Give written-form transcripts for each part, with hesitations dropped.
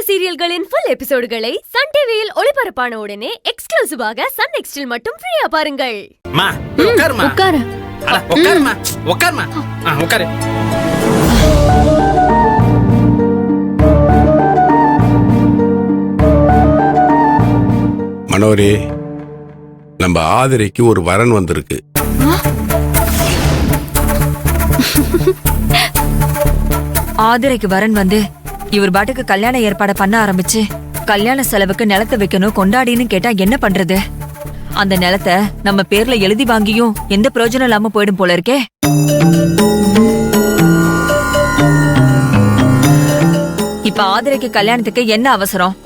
சீரியல்களின் full எபிசோடுகளை Sun டிவியில் ஒளிபரப்பான உடனே எக்ஸ்க்ளூசிவாக சன் நெக்ஸ்டில் மட்டும் ஃப்ரீயா பாருங்கள். மா உட்காருமா. உட்காரு. அட உட்காருமா. உட்காருமா. உட்காரு. மனோரே, நம்ம ஆதிரைக்கு ஒரு வரன் வந்திருக்கு. ஆதிரைக்கு வரன் வந்து இவர் பாட்டுக்கு கல்யாண ஏற்பாடு பண்ண ஆரம்பிச்சு கல்யாண செலவுக்கு நிலத்தை வைக்கணும் கொண்டாடின்னு கேட்டா என்ன பண்றது? அந்த நிலத்தை நம்ம பேர்ல எழுதி வாங்கியும் எந்த பிரயோஜனம் இல்லாம போயிடும் போல இருக்கே. இப்ப ஆதிரைக்கு கல்யாணத்துக்கு என்ன அவசரம்?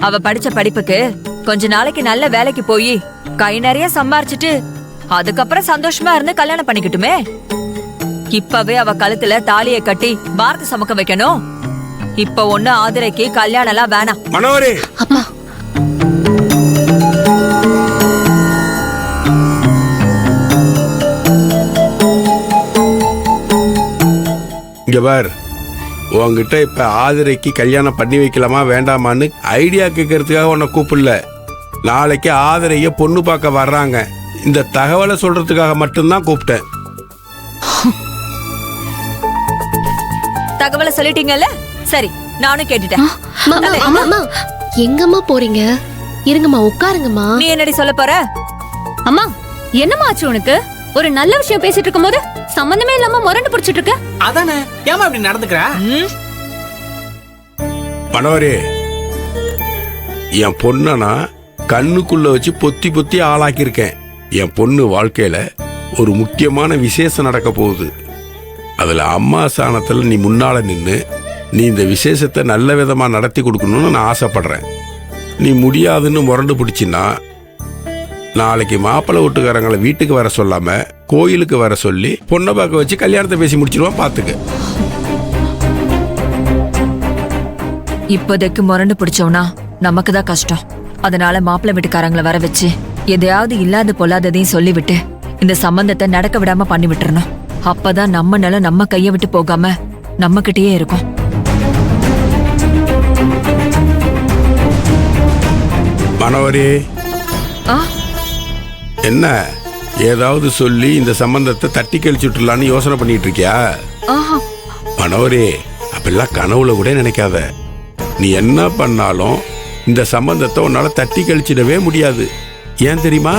அவ படிச்ச படிப்புக்கு கொஞ்ச நாளைக்கு நல்ல வேலைக்கு போய் கை நிறைய சம்பாரிச்சிட்டு அதுக்கப்புறம் சந்தோஷமா இருந்து கல்யாணம் பண்ணிக்கிட்டுமே. இப்பவே அவ கழுத்துல தாலிய கட்டி பாரத சமக்க வைக்கணும். இப்ப ஒண்ணு ஆதிரைக்கு கல்யாணம் எல்லாம் வேணாம். மனோரே, அப்பா இங்க பார், உன்கிட்ட இப்ப ஆதிரைக்கு கல்யாணம் பண்ணி வைக்கலாமா வேண்டாமான்னு ஐடியா கேட்கறதுக்காக உன்னை கூப்பிடல. நாளைக்கு ஆதிரைய பொண்ணு பார்க்க வர்றாங்க. இந்த தகவலை சொல்றதுக்காக மட்டும்தான் கூப்பிட்டேன். தகவலை சொல்லிட்டீங்கல்ல, சரி நானும் கேட்டுட்டேன். எங்கம்மா போறீங்க? இருங்கம்மா, உட்காருங்கம்மா. நீ என்னடி சொல்ல போற? அம்மா, என்னம்மா ஆச்சு உனக்கு? ஒரு நல்ல விஷயம் பேசிட்டு இருக்கும் போது சம்பந்தமே இல்லாம முரண்டு பிடிச்சிட்டு இருக்க. அதானே, ஏமா இப்படி நடந்துக்கிறா? மனோரே, என் பொண்ணனா கண்ணுக்குள்ள வச்சு பொத்தி பொத்தி ஆளாக்கியிருக்கேன். என் பொண்ணு வாழ்க்கையில ஒரு முக்கியமான விசேஷம் நடக்க போகுது. அதுல அம்மா ஸ்தானத்துல நீ முன்னால நின்று நீ இந்த விசேஷத்தை நல்ல விதமா நடத்தி கொடுக்கணும்னு நான் ஆசைப்படுறேன். நீ முடியாதுன்னு முரண்டு பிடிச்சின்னா நாளைக்கு மாப்பிள்ளை வீட்டுக்காரங்களை வீட்டுக்கு வர சொல்லாம கோயிலுக்கு வர சொல்லி பொண்ணை பார்க்க வச்சு கல்யாணத்தை பேசி முடிச்சிருவான். பாத்துக்க. இப்போதைக்கு முரண்டு பிடிச்சோம்னா நமக்கு தான் கஷ்டம். அதனால மாப்பிள்ளை வீட்டுக்காரங்களை வர வச்சு எதையாவது இல்லாத பொல்லாததையும் சொல்லிவிட்டு இந்த சம்பந்தத்தை நடக்க விடாம பண்ணி விட்டுறணும். அப்பதான் நம்ம நிலம் நம்ம கைய விட்டு போகாம நம்ம கிட்டயே இருக்கும். மனோரே, என்ன ஏதாவது சொல்லி இந்த சம்பந்தத்தை தட்டி கழிச்சுட்டுலான்னு யோசனை பண்ணிட்டு இருக்கியா? மனோரே, அப்பெல்லாம் கனவுல கூட நினைக்காத. நீ என்ன பண்ணாலும் இந்த சம்பந்தத்தை உன்னால தட்டி கழிச்சிடவே முடியாது. ஏன் தெரியுமா?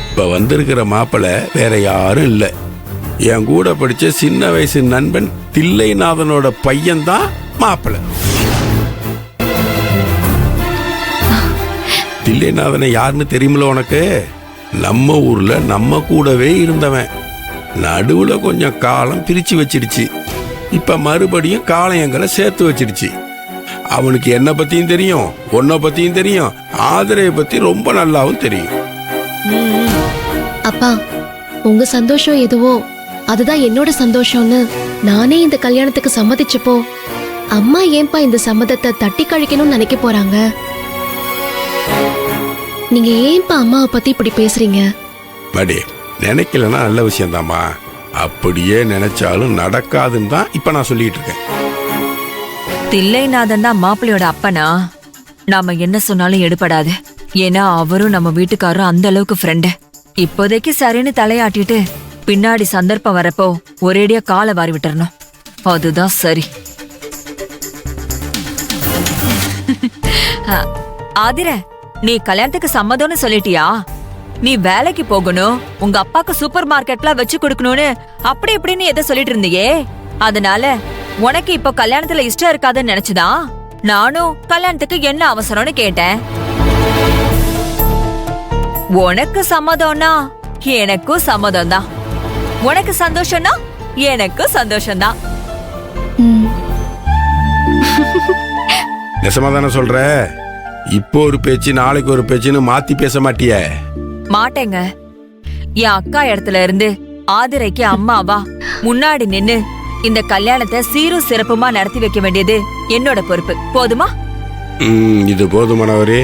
இப்ப வந்திருக்கிற மாப்பிள்ளை வேற யாரும் இல்லை. என் கூட படிச்ச சின்ன வயசு நண்பன் தில்லைநாதனோட பையன்தான் மாப்பிள்ளை. தில்லைநாதனை யாருன்னு தெரியுமில்ல உனக்கு? நம்ம ஊர்ல நம்ம கூடவே இருந்தவன். நடுவுல கொஞ்சம் காலம் பிரிச்சு வச்சிடுச்சு. இப்ப மறுபடியும் காளையங்களை சேர்த்து வச்சிடுச்சு. அவனுக்கு என்ன பத்தியும் தெரியும், உன்னை பத்தியும் தெரியும், ஆதிரையை பத்தி ரொம்ப நல்லாவும் தெரியும். அப்பா, உங்க சந்தோஷம் எதுவோ அதுதான் என்னோட சந்தோஷம்னு நானே இந்த கல்யாணத்துக்கு சம்மதிச்சப்போ அம்மா ஏன்பா இந்த சம்மதத்தை தட்டி கழிக்கணும்னு நினைக்க போறாங்க? நீங்க ஏன்பா அம்மாவை பத்தி இப்படி பேசுறீங்க? படி, நினைக்கலன்னா நல்ல விஷயம் தாம்மா. அப்படியே நினைச்சாலும் நடக்காதுன்னு தான் இப்ப நான் சொல்லிட்டு இருக்கேன். தில்லைநாதன் தான் மாப்பிள்ளையோட அப்பனா நாம என்ன சொன்னாலும் எடுபடாது. ஏன்னா அவரும் நம்ம வீட்டுக்காரரும் அந்த அளவுக்கு ஃப்ரெண்டு. இப்போதைக்கு சரின்னு தலையாட்டிட்டு பின்னாடி சந்தர்ப்பம் வரப்போ ஒரேடியா காலை வாரி விட்டுறணும். அதுதான் சரி. ஆதிர, நீ கல்யாணத்துக்கு சம்மதம்னு சொல்லிட்டியா? நீ வேலைக்கு போகணும், உங்க அப்பாக்கு சூப்பர் மார்க்கெட்ல வச்சு கொடுக்கணும்னு அப்படி இப்படின்னு எதை சொல்லிட்டு இருந்தியே. அதனால உனக்கு இப்போ கல்யாணத்துல இஷ்டம் இருக்காதுன்னு நினைச்சுதான் நானும் கல்யாணத்துக்கு என்ன அவசரம்னு கேட்டேன். உனக்கு சம்மதம்னா எனக்கும் சம்மதம் தான். உனக்கு சந்தோஷம்னா எனக்கும் சந்தோஷம்தான். நெசமாதானே சொல்ற? இப்போ ஒரு பேச்சு நாளைக்கு ஒரு பேச்சுன்னு மாத்தி பேச மாட்டிய? மாட்டேங்க. என் அக்கா இடத்துல இருந்து ஆதிரைக்கு அம்மாவா முன்னாடி நின்னு இந்த கல்யாணத்தை சீரும் சிறப்புமா நடத்தி வைக்க வேண்டியது என்னோட பொறுப்பு. போதுமா? இது போதுமானவரே.